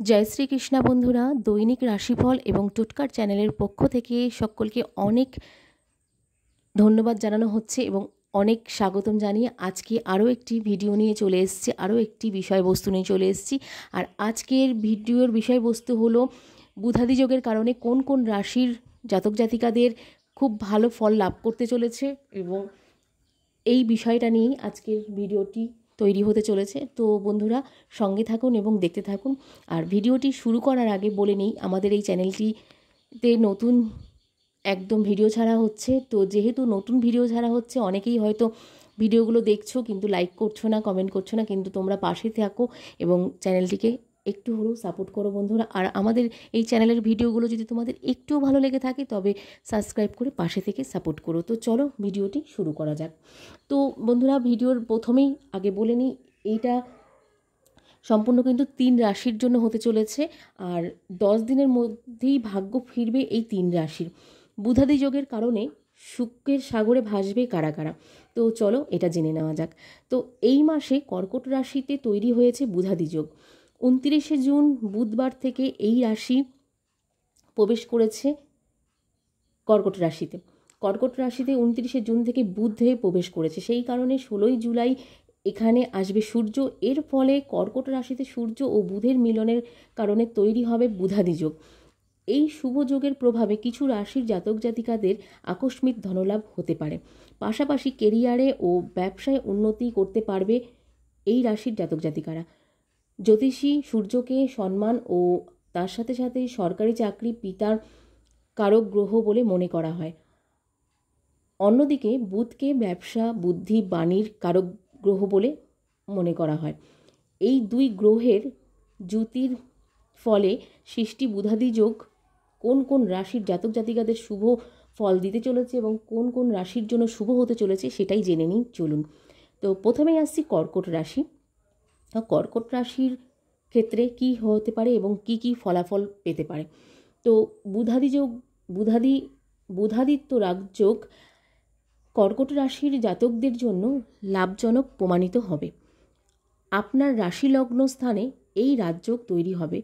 জয় শ্রীকৃষ্ণ বন্ধুরা, দৈনিক রাশিফল এবং টোটকার চ্যানেলের পক্ষ থেকে সকলকে অনেক ধন্যবাদ জানানো হচ্ছে এবং অনেক স্বাগতম জানিয়ে আজকে আরও একটি ভিডিও নিয়ে চলে এসেছি, আরও একটি বিষয়বস্তু নিয়ে চলে এসেছি। আর আজকের ভিডিওর বিষয়বস্তু হলো বুধাদি যোগের কারণে কোন কোন রাশির জাতক জাতিকাদের খুব ভালো ফল লাভ করতে চলেছে এবং এই বিষয়টা নিয়েই আজকের ভিডিওটি তৈরি হতে চলেছে। তো বন্ধুরা সঙ্গে থাকুন এবং দেখতে থাকুন। আর ভিডিওটি শুরু করার আগে বলে নিই, আমাদের এই চ্যানেলটিতে নতুন একদম ভিডিও ছাড়া হচ্ছে। তো যেহেতু নতুন ভিডিও ছাড়া হচ্ছে, অনেকেই হয়তো ভিডিওগুলো দেখছো কিন্তু লাইক করছো না, কমেন্ট করছো না, কিন্তু তোমরা পাশে থাকো এবং চ্যানেলটিকে একটু হলেও সাপোর্ট করো বন্ধুরা। আর আমাদের এই চ্যানেলের ভিডিওগুলো যদি তোমাদের একটুও ভালো লেগে থাকে তবে সাবস্ক্রাইব করে পাশে থেকে সাপোর্ট করো। তো চলো ভিডিওটি শুরু করা যাক। তো বন্ধুরা ভিডিওর প্রথমেই আগে বলে নিই, এইটা সম্পূর্ণ কিন্তু 3 রাশির জন্য হতে চলেছে। আর 10 দিনের মধ্যেই ভাগ্য ফিরবে এই 3 রাশির। বুধাদি যোগের কারণে শুক্রের সাগরে ভাসবে কারা কারা। তো চলো এটা জেনে নেওয়া যাক। তো এই মাসে কর্কট রাশিতে তৈরি হয়েছে বুধাদি যোগ। 29শে জুন বুধবার থেকে এই রাশি প্রবেশ করেছে কর্কট রাশিতে। কর্কট রাশিতে 29শে জুন থেকে বুধ হয়ে প্রবেশ করেছে, সেই কারণে 16ই জুলাই এখানে আসবে সূর্য। এর ফলে কর্কট রাশিতে সূর্য ও বুধের মিলনের কারণে তৈরি হবে বুধাদি যোগ। এই শুভ যোগের প্রভাবে কিছু রাশির জাতক জাতিকাদের আকস্মিক ধনলাভ হতে পারে। পাশাপাশি কেরিয়ারে ও ব্যবসায় উন্নতি করতে পারবে এই রাশির জাতক জাতিকারা। জ্যোতিষী সূর্যকে সম্মান ও তার সাথে সাথে সরকারি চাকরি পিতার কারক গ্রহ বলে মনে করা হয়। অন্যদিকে বুধকে ব্যবসা বুদ্ধি বাণীর কারক গ্রহ বলে মনে করা হয়। এই দুই গ্রহের যুতির ফলে সৃষ্টি বুধাদি যোগ কোন কোন রাশির জাতক জাতিকাদের শুভ ফল দিতে চলেছে এবং কোন কোন রাশির জন্য শুভ হতে চলেছে সেটাই জেনে নিই চলুন। তো প্রথমেই আসছি কর্কট রাশি। কর্কট রাশির ক্ষেত্রে কি হতে পারে এবং কি কি ফলাফল পেতে পারে। তো বুধাদি যোগ বুধাদিত্য রাজযোগ কর্কট রাশির জাতকদের জন্য লাভজনক প্রমাণিত হবে। আপনার রাশি লগ্ন স্থানে এই রাজযোগ তৈরি হবে।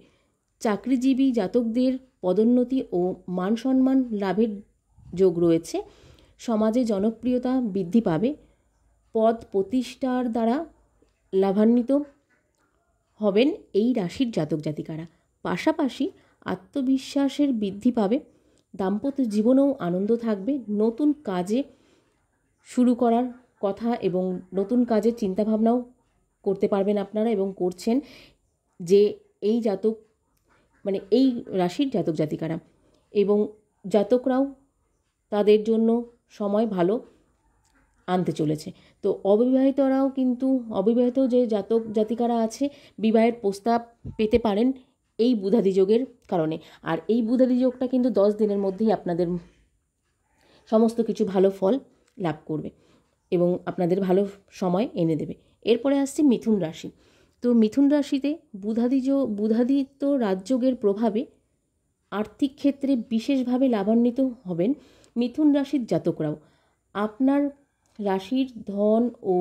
চাকরিজীবী জাতকদের পদোন্নতি ও মান সম্মান লাভের যোগ রয়েছে। সমাজে জনপ্রিয়তা বৃদ্ধি পাবে। পদ প্রতিষ্ঠার দ্বারা লাভান্বিত হবেন এই রাশির জাতক জাতিকারা। পাশাপাশি আত্মবিশ্বাসের বৃদ্ধি পাবে। দাম্পত্য জীবনেও আনন্দ থাকবে। নতুন কাজে শুরু করার কথা এবং নতুন কাজের চিন্তাভাবনাও করতে পারবেন আপনারা এবং করছেন, যে এই জাতক এই রাশির জাতক জাতিকারা এবং জাতকরাও তাদের জন্য সময় ভালো আনতে চলেছে। তো অবিবাহিতরাও কিন্তু অবিবাহিত যে জাতক জাতিকারা আছে বিবাহের প্রস্তাব পেতে পারেন এই বুধাদি যোগের কারণে। আর এই বুধাদি যোগটা কিন্তু 10 দিনের মধ্যেই আপনাদের সমস্ত কিছু ভালো ফল লাভ করবে এবং আপনাদের ভালো সময় এনে দেবে। এরপরে আসছে মিথুন রাশি। তো মিথুন রাশিতে বুধাদিত্য রাজযোগের প্রভাবে আর্থিক ক্ষেত্রে বিশেষভাবে লাভান্বিত হবেন মিথুন রাশির জাতকরাও। আপনার রাশির ধন ও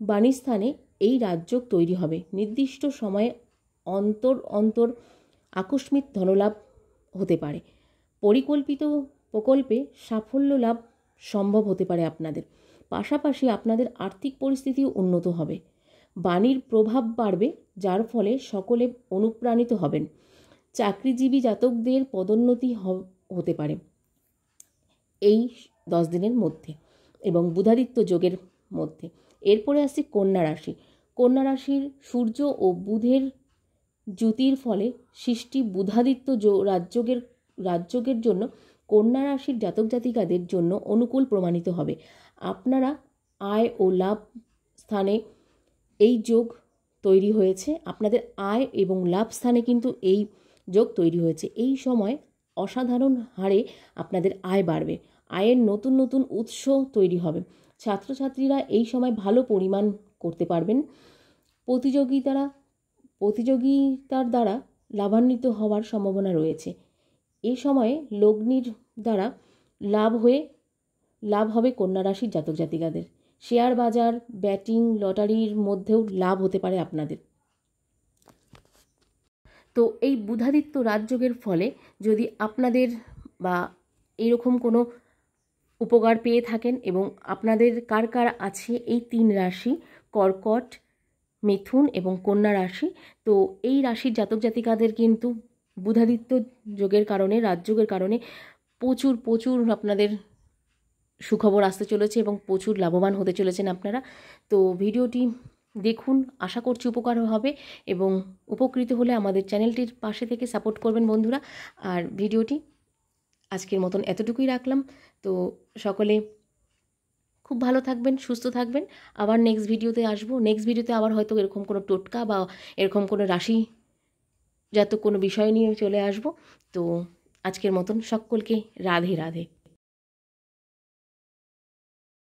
বাণীস্থানে এই রাজযোগ তৈরি হবে। নির্দিষ্ট সময়ে অন্তর অন্তর আকস্মিক ধনলাভ হতে পারে। পরিকল্পিত প্রকল্পে সাফল্য লাভ সম্ভব হতে পারে আপনাদের। পাশাপাশি আপনাদের আর্থিক পরিস্থিতিও উন্নত হবে। বাণীর প্রভাব বাড়বে, যার ফলে সকলে অনুপ্রাণিত হবেন। চাকরিজীবী জাতকদের পদোন্নতি হতে পারে এই 10 দিনের মধ্যে এবং বুধাদিত্য যোগের মধ্যে। এরপরে আসছে কন্যা রাশি। কন্যা রাশির সূর্য ও বুধের জ্যোতির ফলে সৃষ্টি বুধাদিত্য রাজযোগের জন্য কন্যা রাশির জাতক জাতিকাদের জন্য অনুকূল প্রমাণিত হবে। আপনারা আয় ও লাভ স্থানে এই যোগ তৈরি হয়েছে। আপনাদের আয় এবং লাভ স্থানে কিন্তু এই যোগ তৈরি হয়েছে। এই সময় অসাধারণ হারে আপনাদের আয় বাড়বে। আয়ের নতুন নতুন উৎস তৈরি হবে। ছাত্রছাত্রীরা এই সময় ভালো পরিমাণ করতে পারবেন। প্রতিযোগিতার দ্বারা লাভান্বিত হওয়ার সম্ভাবনা রয়েছে। এই সময়ে লগ্নির দ্বারা লাভ হবে কন্যা রাশির জাতক জাতিকাদের। শেয়ার বাজার, ব্যাটিং, লটারির মধ্যেও লাভ হতে পারে আপনাদের। তো এই বুধাদিত্য রাজযোগের ফলে যদি আপনাদের বা এইরকম কোনো উপকার পেয়ে থাকেন এবং আপনাদের কার কার আছে এই 3 রাশি, কর্কট, মিথুন এবং কন্যা রাশি, তো এই রাশির জাতক জাতিকাদের কিন্তু বুধাদিত্য যোগের কারণে, রাজযোগের কারণে প্রচুর প্রচুর আপনাদের সুখবর আসতে চলেছে এবং প্রচুর লাভবান হতে চলেছেন আপনারা। তো ভিডিওটি দেখুন, আশা করছি উপকার হবে এবং উপকৃত হলে আমাদের চ্যানেলটির পাশে থেকে সাপোর্ট করবেন বন্ধুরা। আর ভিডিওটি আজকের মতন এতটুকুই রাখলাম। তো সকলে খুব ভালো থাকবেন, সুস্থ থাকবেন। আবার নেক্সট ভিডিওতে আসবো। নেক্সট ভিডিওতে আবার হয়তো এরকম কোনো টোটকা বা এরকম কোনো রাশি জাতক কোনো বিষয় নিয়ে চলে আসবো। তো আজকের মতন সকলকে রাধে রাধে।